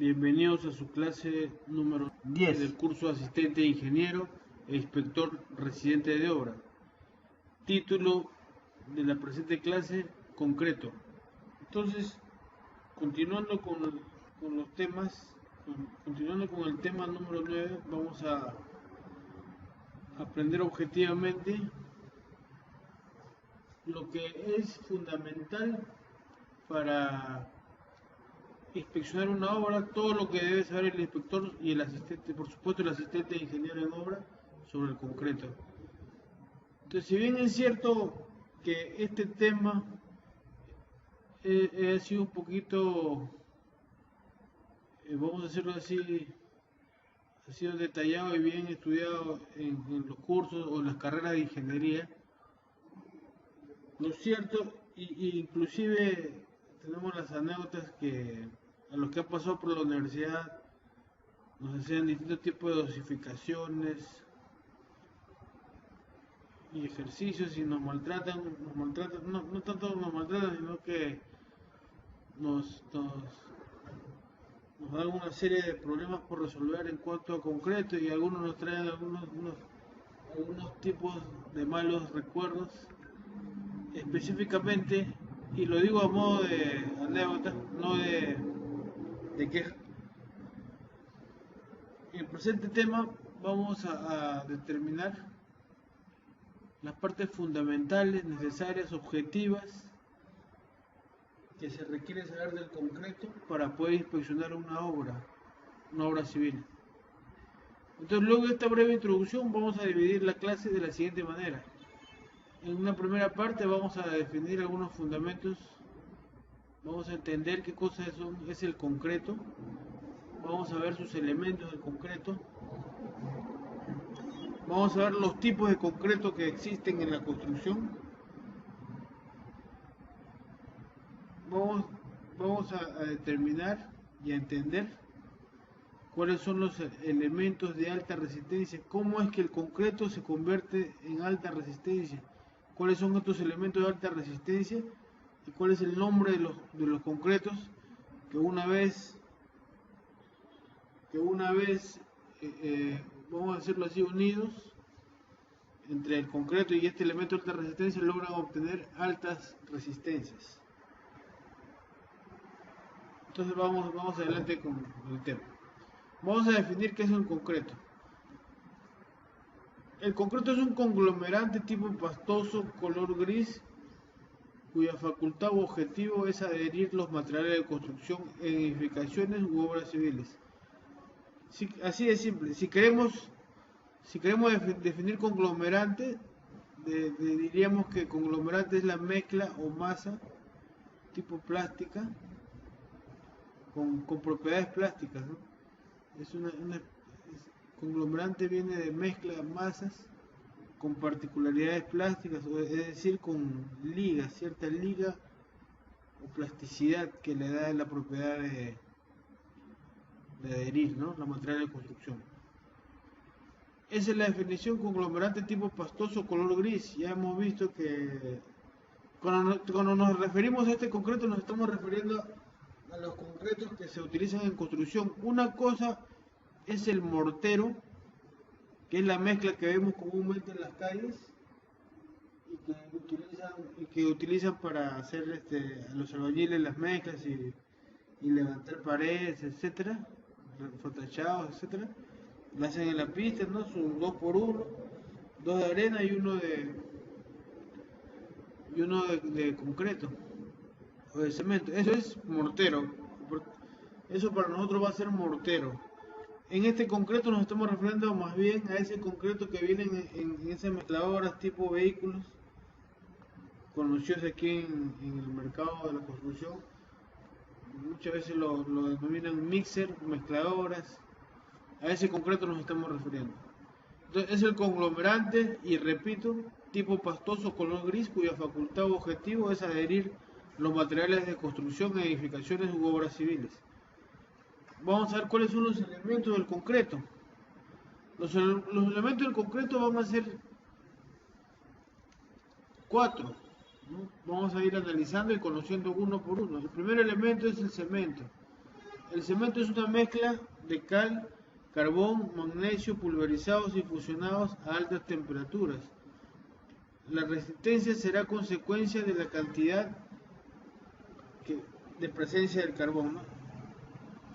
Bienvenidos a su clase número 10 del curso Asistente de Ingeniero e Inspector Residente de Obra. Título de la presente clase: Concreto. Entonces, continuando con los temas, continuando con el tema número 9, vamos a aprender objetivamente lo que es fundamental para inspeccionar una obra, todo lo que debe saber el inspector y el asistente, por supuesto el asistente de ingeniero en obra, sobre el concreto. Entonces, si bien es cierto que este tema ha sido un poquito, vamos a decirlo así, ha sido detallado y bien estudiado en los cursos o en las carreras de ingeniería, lo cierto, y inclusive tenemos las anécdotas que a los que han pasado por la universidad nos enseñan distintos tipos de dosificaciones y ejercicios y nos maltratan, no tanto nos maltratan, sino que nos dan una serie de problemas por resolver en cuanto a concreto, y algunos nos traen algunos tipos de malos recuerdos específicamente, y lo digo a modo de anécdota, no de queja. En el presente tema vamos a determinar las partes fundamentales, necesarias, objetivas que se requiere saber del concreto para poder inspeccionar una obra civil. Entonces, luego de esta breve introducción, vamos a dividir la clase de la siguiente manera. En una primera parte vamos a definir algunos fundamentos, vamos a entender qué cosa es el concreto, vamos a ver sus elementos del concreto, vamos a ver los tipos de concreto que existen en la construcción, vamos a determinar y a entender cuáles son los elementos de alta resistencia, cómo es que el concreto se convierte en alta resistencia, cuáles son estos elementos de alta resistencia y cuál es el nombre de los concretos que una vez vamos a decirlo así, unidos entre el concreto y este elemento de alta resistencia, logran obtener altas resistencias. Entonces vamos adelante con el tema. Vamos a definir qué es el concreto. El concreto es un conglomerante tipo pastoso, color gris, cuya facultad u objetivo es adherir los materiales de construcción en edificaciones u obras civiles. Así de simple. Si queremos definir conglomerante, diríamos que conglomerante es la mezcla o masa tipo plástica con propiedades plásticas, ¿no? Conglomerante viene de mezcla de masas con particularidades plásticas, es decir, con liga, cierta liga o plasticidad que le da la propiedad de adherir, ¿no?, la material de construcción. Esa es la definición: conglomerante tipo pastoso color gris. Ya hemos visto que cuando nos referimos a este concreto nos estamos refiriendo a los concretos que se utilizan en construcción. Una cosa es el mortero, que es la mezcla que vemos comúnmente en las calles y que utilizan para hacer a los albañiles las mezclas y levantar paredes, etcétera, fotachados, etcétera. Lo hacen en la pista, ¿no? Son 2x1, 2 de arena y uno de concreto o de cemento. Eso es mortero. Eso para nosotros va a ser mortero. En este concreto nos estamos refiriendo más bien a ese concreto que viene en esas mezcladoras tipo vehículos, conocidos aquí en el mercado de la construcción. Muchas veces lo denominan mixer, mezcladoras. A ese concreto nos estamos refiriendo. Entonces, es el conglomerante, y repito, tipo pastoso color gris, cuya facultad o objetivo es adherir los materiales de construcción en edificaciones u obras civiles. Vamos a ver cuáles son los elementos del concreto. Los elementos del concreto van a ser 4, ¿no? Vamos a ir analizando y conociendo uno por uno. El primer elemento es el cemento. El cemento es una mezcla de cal, carbón, magnesio pulverizados y fusionados a altas temperaturas. La resistencia será consecuencia de la cantidad de presencia del carbón, ¿no?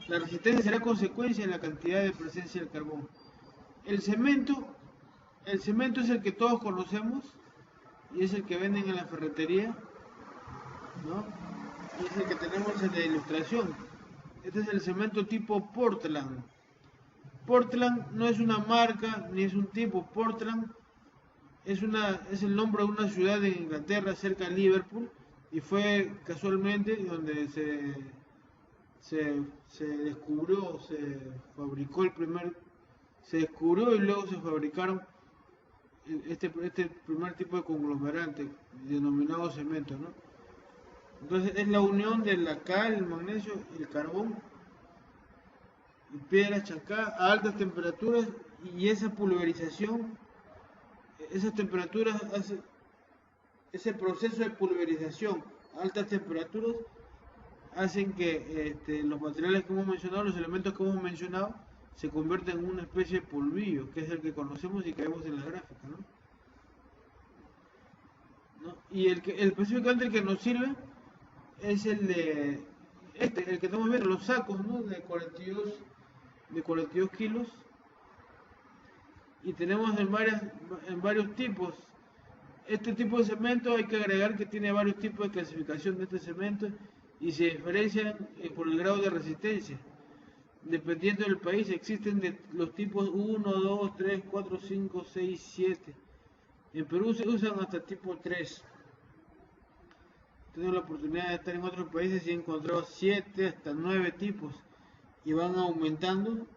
La resistencia será consecuencia de la cantidad de presencia del carbón. El cemento, el cemento es el que todos conocemos y es el que venden en la ferretería, ¿no? Y es el que tenemos en la ilustración. Este es el cemento tipo Portland. Portland no es una marca ni es un tipo. Portland es el nombre de una ciudad de Inglaterra cerca de Liverpool y fue casualmente donde se descubrió, se fabricó se descubrió y luego se fabricaron este primer tipo de conglomerante denominado cemento, ¿no? Entonces es la unión de la cal, el magnesio, el carbón y piedras chacá a altas temperaturas, y esa pulverización, esas temperaturas ese proceso de pulverización a altas temperaturas hacen que los materiales que hemos mencionado, los elementos que hemos mencionado, se convierten en una especie de polvillo, que es el que conocemos y que vemos en la gráfica, ¿no? Y específicamente el que nos sirve es el de el que estamos viendo, los sacos, ¿no? de 42 kilos, y tenemos en varios tipos. Este tipo de cemento hay que agregar que tiene varios tipos de clasificación de este cemento y se diferencian por el grado de resistencia. Dependiendo del país existen de los tipos 1, 2, 3, 4, 5, 6, 7. En Perú se usan hasta tipo 3. Tengo la oportunidad de estar en otros países y he encontrado 7 hasta 9 tipos y van aumentando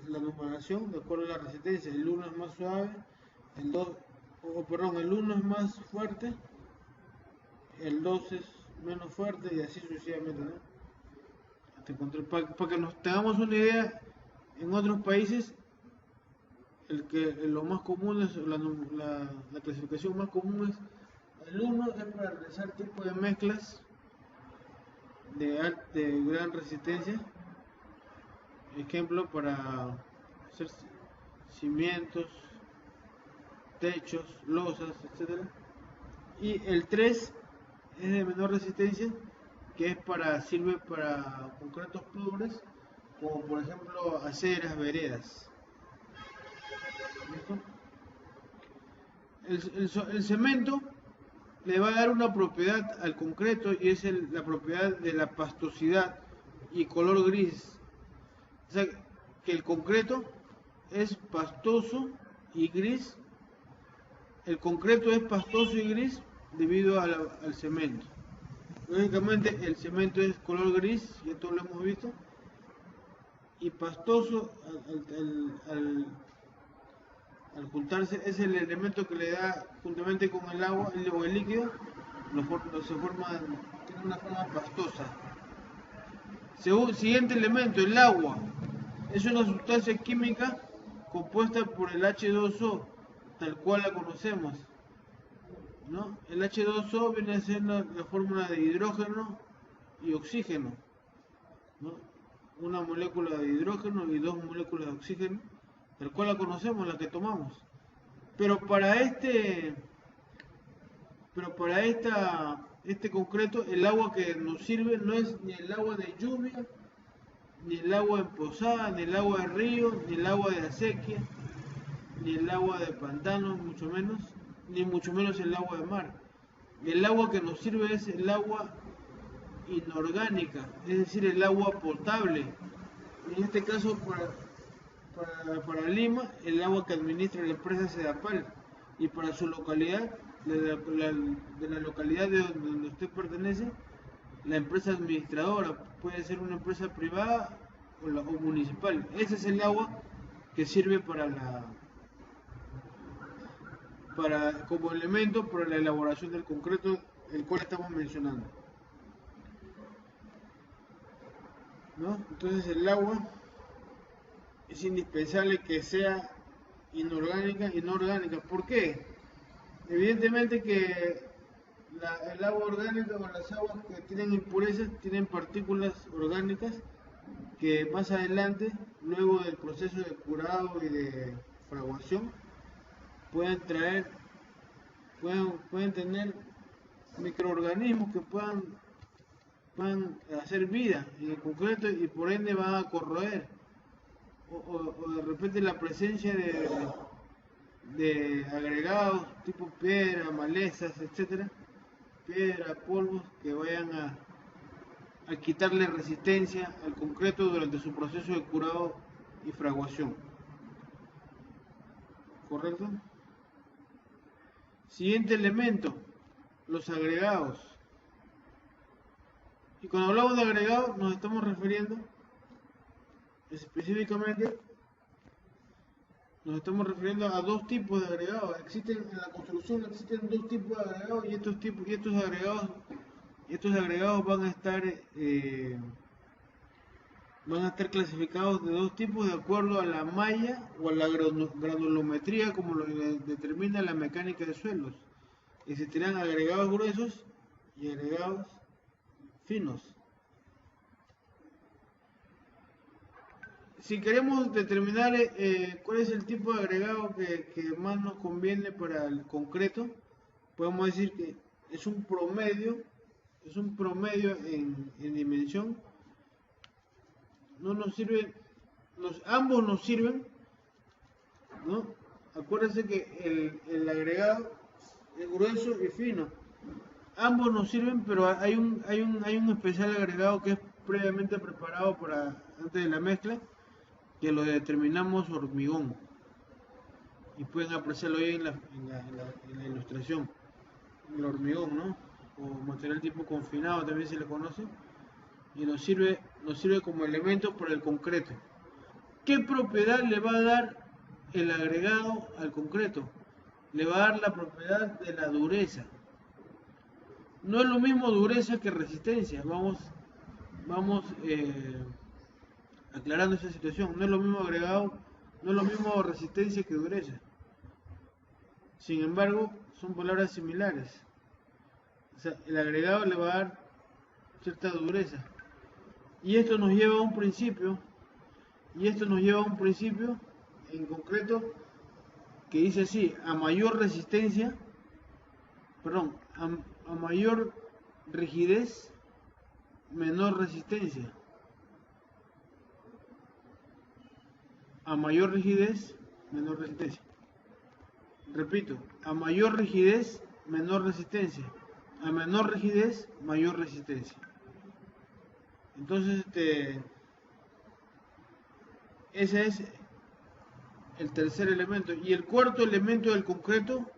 la numeración de acuerdo a la resistencia. El 1 es más suave, el 2, el 1 es más fuerte, el 2 es menos fuerte y así sucesivamente, ¿no? Para que nos tengamos una idea, en otros países lo más común es la clasificación más común es el 1 es para realizar tipo de mezclas de gran resistencia, ejemplo para hacer cimientos, techos, losas, etcétera. Y el 3 es de menor resistencia, que sirve para concretos pobres, como por ejemplo aceras, veredas. ¿Listo? El cemento le va a dar una propiedad al concreto y es la propiedad de la pastosidad y color gris. O sea, que el concreto es pastoso y gris. El concreto es pastoso y gris debido al cemento. Lógicamente el cemento es color gris, ya todos lo hemos visto, y pastoso al juntarse es el elemento que le da juntamente con el agua o el líquido, tiene una forma pastosa. Siguiente elemento, el agua. Es una sustancia química compuesta por el H2O, tal cual la conocemos, ¿no? El H2O viene a ser la fórmula de hidrógeno y oxígeno, ¿no? Una molécula de hidrógeno y dos moléculas de oxígeno, tal cual la conocemos, la que tomamos. Pero para este concreto, el agua que nos sirve no es ni el agua de lluvia, ni el agua emposada, ni el agua de río, ni el agua de acequia, ni el agua de pantano, ni mucho menos el agua de mar. El agua que nos sirve es el agua inorgánica, es decir, el agua potable. En este caso, para Lima, el agua que administra la empresa Sedapal, y para su localidad, de la localidad de donde usted pertenece, la empresa administradora, puede ser una empresa privada o municipal. Ese es el agua que sirve como elemento para la elaboración del concreto, el cual estamos mencionando, ¿no? Entonces el agua es indispensable que sea inorgánica y no orgánica. ¿Por qué? Evidentemente que el agua orgánica o las aguas que tienen impurezas tienen partículas orgánicas que más adelante, luego del proceso de curado y de fraguación, pueden traer, pueden tener microorganismos que puedan hacer vida en el concreto y por ende van a corroer. O de repente la presencia de agregados tipo piedra, malezas, etcétera, piedra, polvos que vayan a quitarle resistencia al concreto durante su proceso de curado y fraguación. ¿Correcto? Siguiente elemento, los agregados. Y cuando hablamos de agregados nos estamos refiriendo específicamente a dos tipos de agregados. Existen en la construcción existen dos tipos de agregados y estos agregados van a estar clasificados de dos tipos de acuerdo a la malla o a la granulometría como lo determina la mecánica de suelos. Existirán agregados gruesos y agregados finos. Si queremos determinar cuál es el tipo de agregado que más nos conviene para el concreto, podemos decir que es un promedio en dimensión. No nos sirven, ambos nos sirven, ¿no? Acuérdense que el agregado es grueso y fino. Ambos nos sirven, pero hay un especial agregado que es previamente preparado antes de la mezcla, que lo determinamos hormigón. Y pueden apreciarlo ahí en la ilustración. El hormigón, ¿no? O material tipo confinado también se le conoce. Y nos sirve como elemento para el concreto. ¿Qué propiedad le va a dar el agregado al concreto? Le va a dar la propiedad de la dureza. No es lo mismo dureza que resistencia. Vamos aclarando esa situación. No es lo mismo agregado, no es lo mismo resistencia que dureza. Sin embargo, son palabras similares. O sea, el agregado le va a dar cierta dureza. Y esto nos lleva a un principio, en concreto, que dice así: a mayor resistencia, a mayor rigidez, menor resistencia. A mayor rigidez, menor resistencia. Repito, a mayor rigidez, menor resistencia. A menor rigidez, mayor resistencia. Entonces, ese es el tercer elemento. Y el cuarto elemento del concreto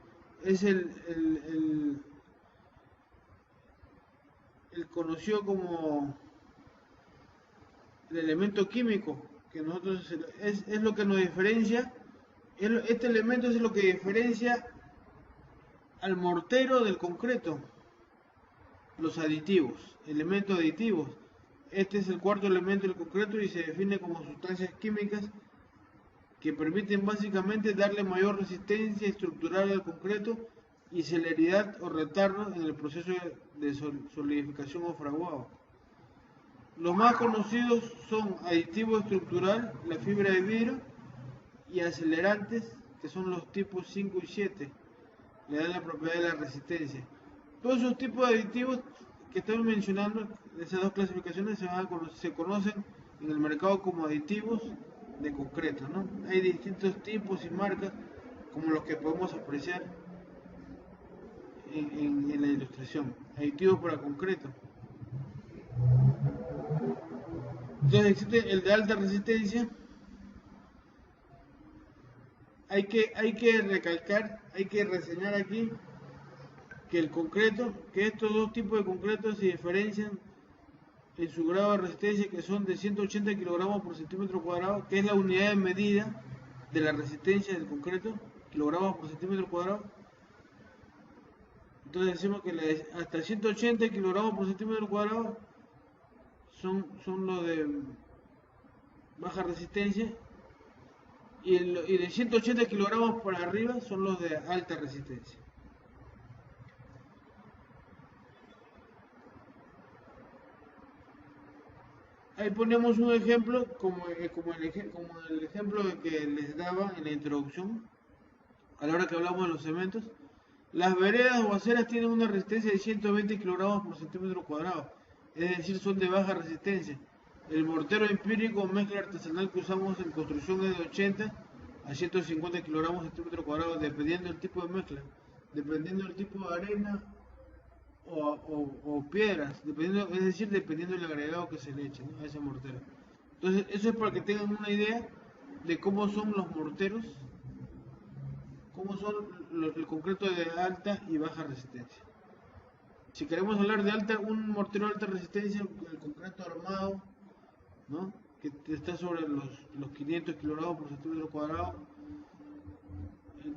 es el conocido como el elemento químico, que nosotros es lo que nos diferencia. Este elemento es lo que diferencia al mortero del concreto. Los aditivos, elementos aditivos. Este es el cuarto elemento del concreto y se define como sustancias químicas que permiten básicamente darle mayor resistencia estructural al concreto y celeridad o retardo en el proceso de solidificación o fraguado. Los más conocidos son aditivo estructural, la fibra de vidrio, y acelerantes, que son los tipos 5 y 7, le dan la propiedad de la resistencia. Todos esos tipos de aditivos que estamos mencionando, esas dos clasificaciones se conocen en el mercado como aditivos de concreto, ¿no? Hay distintos tipos y marcas como los que podemos apreciar en la ilustración. Aditivos para concreto. Entonces existe el de alta resistencia. Hay que recalcar, hay que reseñar aquí que estos dos tipos de concreto se diferencian en su grado de resistencia, que son de 180 kilogramos por centímetro cuadrado, que es la unidad de medida de la resistencia del concreto, kilogramos por centímetro cuadrado. Entonces decimos que hasta 180 kilogramos por centímetro cuadrado son los de baja resistencia, y de 180 kilogramos para arriba son los de alta resistencia. Ahí ponemos un ejemplo como el ejemplo que les daba en la introducción a la hora que hablamos de los cementos. Las veredas o aceras tienen una resistencia de 120 kilogramos por centímetro cuadrado, es decir, son de baja resistencia. El mortero empírico o mezcla artesanal que usamos en construcción es de 80 a 150 kilogramos por centímetro cuadrado, dependiendo del tipo de mezcla, dependiendo del tipo de arena o piedras, dependiendo, es decir, dependiendo del agregado que se le eche, ¿no?, a ese mortero. Entonces, eso es para que tengan una idea de cómo son los morteros, cómo son el concreto de alta y baja resistencia. Si queremos hablar de un mortero de alta resistencia, el concreto armado, ¿no?, que está sobre los 500 kilogramos por centímetro cuadrado,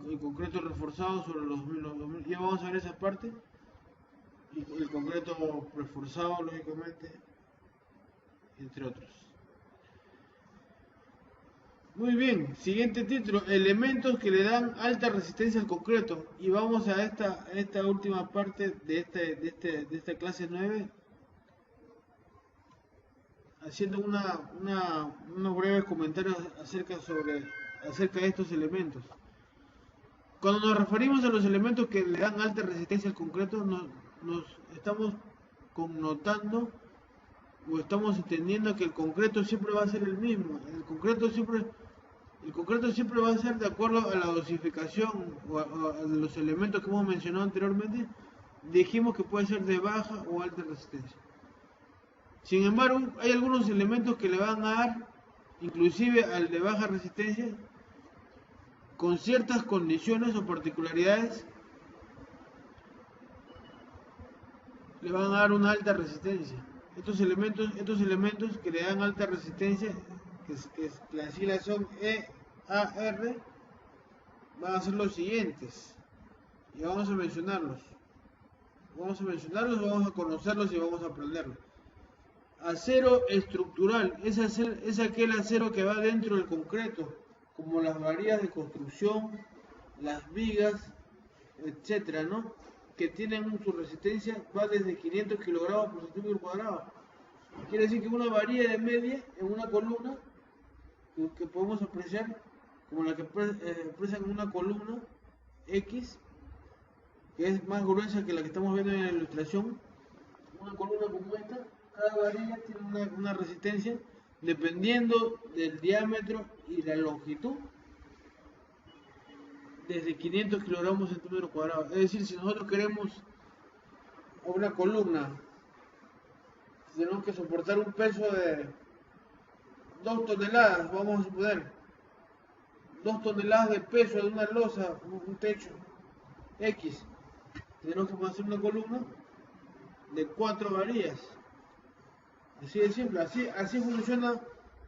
el concreto reforzado sobre los 2000, ya vamos a ver esa parte, y el concreto reforzado, lógicamente, entre otros. Muy bien, siguiente título, elementos que le dan alta resistencia al concreto. Y vamos a esta última parte de esta clase 9, haciendo unos breves comentarios acerca de estos elementos. Cuando nos referimos a los elementos que le dan alta resistencia al concreto, nos estamos connotando o estamos entendiendo que el concreto siempre va a ser el mismo. El concreto siempre va a ser de acuerdo a la dosificación o a los elementos que hemos mencionado anteriormente. Dijimos que puede ser de baja o alta resistencia. Sin embargo, hay algunos elementos que le van a dar, inclusive al de baja resistencia, con ciertas condiciones o particularidades, le van a dar una alta resistencia. Estos elementos que le dan alta resistencia, que las siglas son EAR, van a ser los siguientes. Y vamos a mencionarlos. Vamos a conocerlos y vamos a aprenderlos. Acero estructural, es aquel acero que va dentro del concreto, como las varillas de construcción, las vigas, etcétera, ¿no?, que tienen su resistencia, va desde 500 kilogramos por centímetro cuadrado. Quiere decir que una varilla de media en una columna, que podemos apreciar como la que expresan en una columna X, que es más gruesa que la que estamos viendo en la ilustración, una columna como esta, cada varilla tiene una resistencia dependiendo del diámetro y la longitud, desde 500 kilogramos por centímetro cuadrado. Es decir, si nosotros queremos una columna, tenemos que soportar un peso de 2 toneladas, vamos a suponer, 2 toneladas de peso de una losa, un techo X. Tenemos que hacer una columna de 4 varillas. Así de simple, así funciona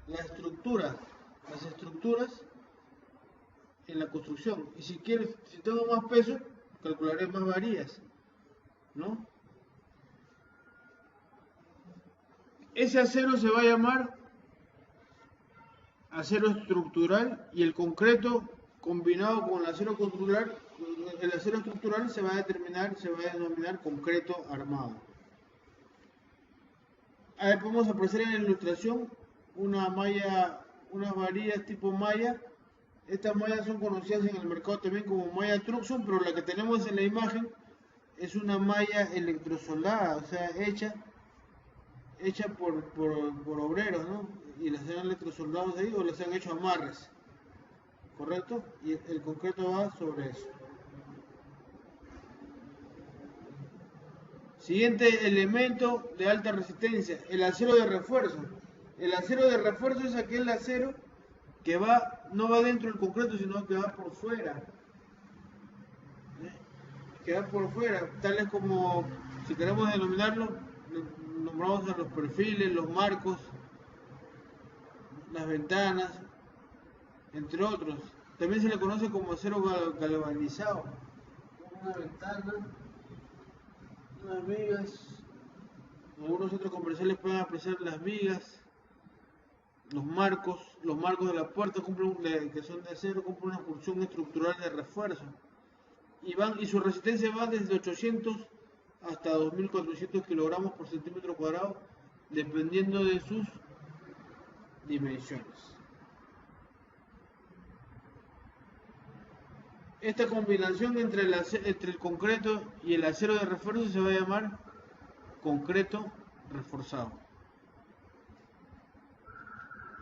las estructuras en la construcción. Y si tengo más peso, calcularé más varillas, ¿no? Ese acero se va a llamar acero estructural, y el concreto combinado con el acero estructural se va a denominar concreto armado. Ahí podemos apreciar en la ilustración unas varillas tipo malla. Estas mallas son conocidas en el mercado también como malla Truxon, pero la que tenemos en la imagen es una malla electrosoldada, o sea, hecha por obreros, ¿no? Y las han electrosoldados ahí, o les han hecho amarres, ¿correcto? Y el concreto va sobre eso. Siguiente elemento de alta resistencia, el acero de refuerzo. El acero de refuerzo es aquel acero que no va dentro del concreto, sino que va por fuera. Tales como, si queremos denominarlo, nombramos a los perfiles, los marcos, las ventanas, entre otros. También se le conoce como acero galvanizado. Una ventana, unas vigas, algunos otros comerciales pueden apreciar las vigas, los marcos de la puerta que son de acero, cumplen una función estructural de refuerzo. Y su resistencia va desde 800 hasta 2400 kilogramos por centímetro cuadrado, dependiendo de sus dimensiones. Esta combinación entre el concreto y el acero de refuerzo se va a llamar concreto reforzado.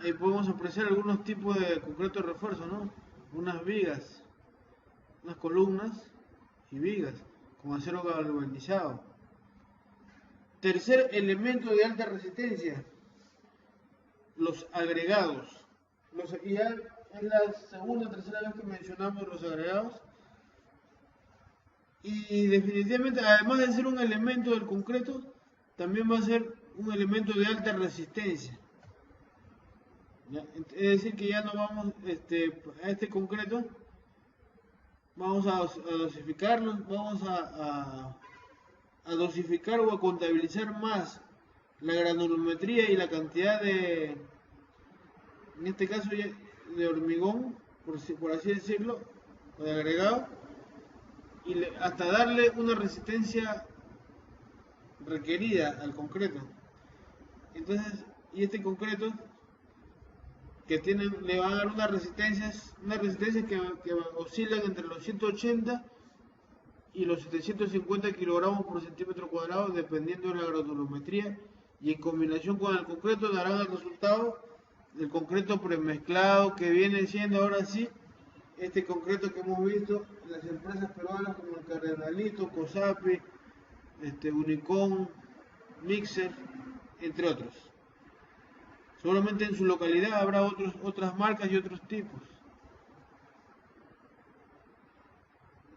Ahí podemos apreciar algunos tipos de concreto de refuerzo, ¿no? Unas vigas, unas columnas y vigas con acero galvanizado. Tercer elemento de alta resistencia, los agregados. Ya es la segunda o tercera vez que mencionamos los agregados. Y definitivamente, además de ser un elemento del concreto, también va a ser un elemento de alta resistencia. ¿Ya? Es decir, que ya no vamos a este concreto, vamos a dosificarlo, vamos a dosificar o a contabilizar más la granulometría y la cantidad de, en este caso, de hormigón, por así decirlo, o de agregado, y hasta darle una resistencia requerida al concreto. Entonces, y este concreto que le va a dar unas resistencias que oscilan entre los 180 y los 750 kilogramos por centímetro cuadrado, dependiendo de la granulometría, y en combinación con el concreto darán el resultado del concreto premezclado, que viene siendo ahora sí este concreto que hemos visto en las empresas peruanas como el Cardenalito, Cosape, Unicom, Mixer, entre otros. Seguramente en su localidad habrá otras marcas y otros tipos.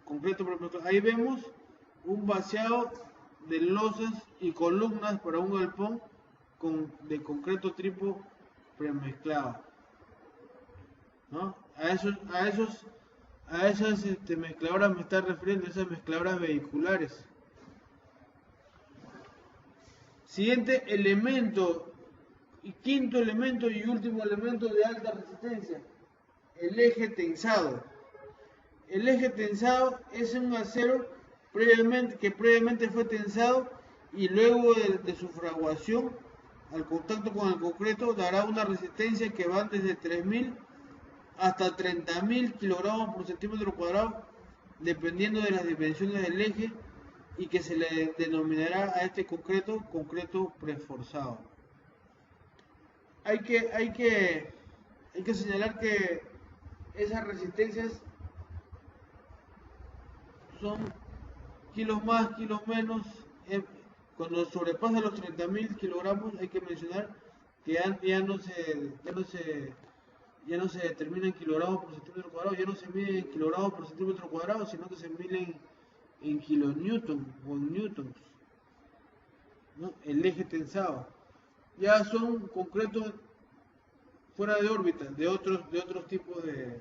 Concreto premezclado. Ahí vemos un vaciado de losas y columnas para un galpón de concreto tipo premezclado, ¿no? A esas mezcladoras me está refiriendo, esas mezcladoras vehiculares. Siguiente elemento, y quinto elemento y último elemento de alta resistencia, el eje tensado. El eje tensado es un acero que previamente fue tensado y luego de su fraguación al contacto con el concreto dará una resistencia que va desde 3000 hasta 30.000 kilogramos por centímetro cuadrado, dependiendo de las dimensiones del eje, y que se le denominará a este concreto preforzado. Hay que señalar que esas resistencias son kilos más, kilos menos. Cuando sobrepasa los 30.000 kilogramos, hay que mencionar que ya no se determina en kilogramos por centímetro cuadrado, ya no se mide en kilogramos por centímetro cuadrado, sino que se mide en kilonewton o en newtons, ¿no? El eje tensado. Ya son concretos fuera de órbita, de otros tipos de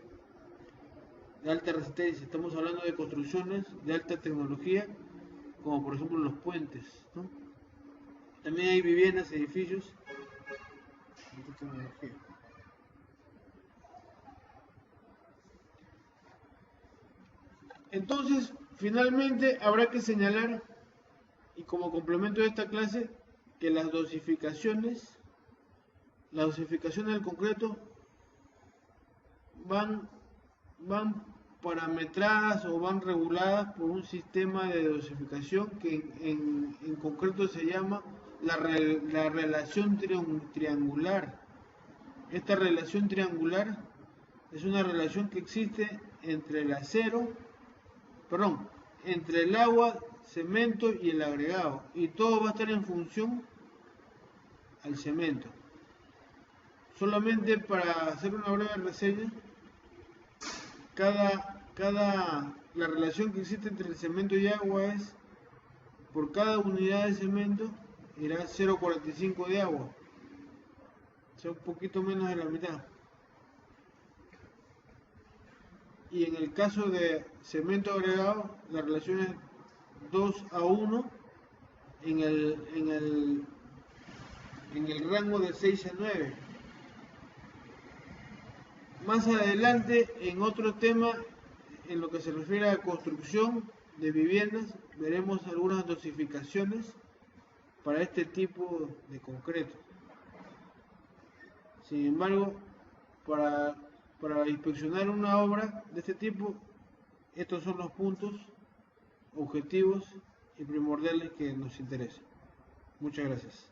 alta resistencia. Estamos hablando de construcciones de alta tecnología, como por ejemplo los puentes, ¿no? También hay viviendas, edificios de alta tecnología. Entonces, finalmente habrá que señalar, y como complemento de esta clase, que las dosificaciones del concreto van parametradas o van reguladas por un sistema de dosificación que en concreto se llama la relación triangular. Esta relación triangular es una relación que existe entre entre el agua, cemento y el agregado, y todo va a estar en función al cemento. Solamente para hacer una breve reseña, la relación que existe entre el cemento y agua es, por cada unidad de cemento irá 0,45 de agua, o sea, un poquito menos de la mitad. Y en el caso de cemento agregado, la relación es 2:1 en el rango de 6 a 9. Más adelante, en otro tema, en lo que se refiere a construcción de viviendas, veremos algunas dosificaciones para este tipo de concreto. Sin embargo, para, para inspeccionar una obra de este tipo, estos son los puntos objetivos y primordiales que nos interesan. Muchas gracias.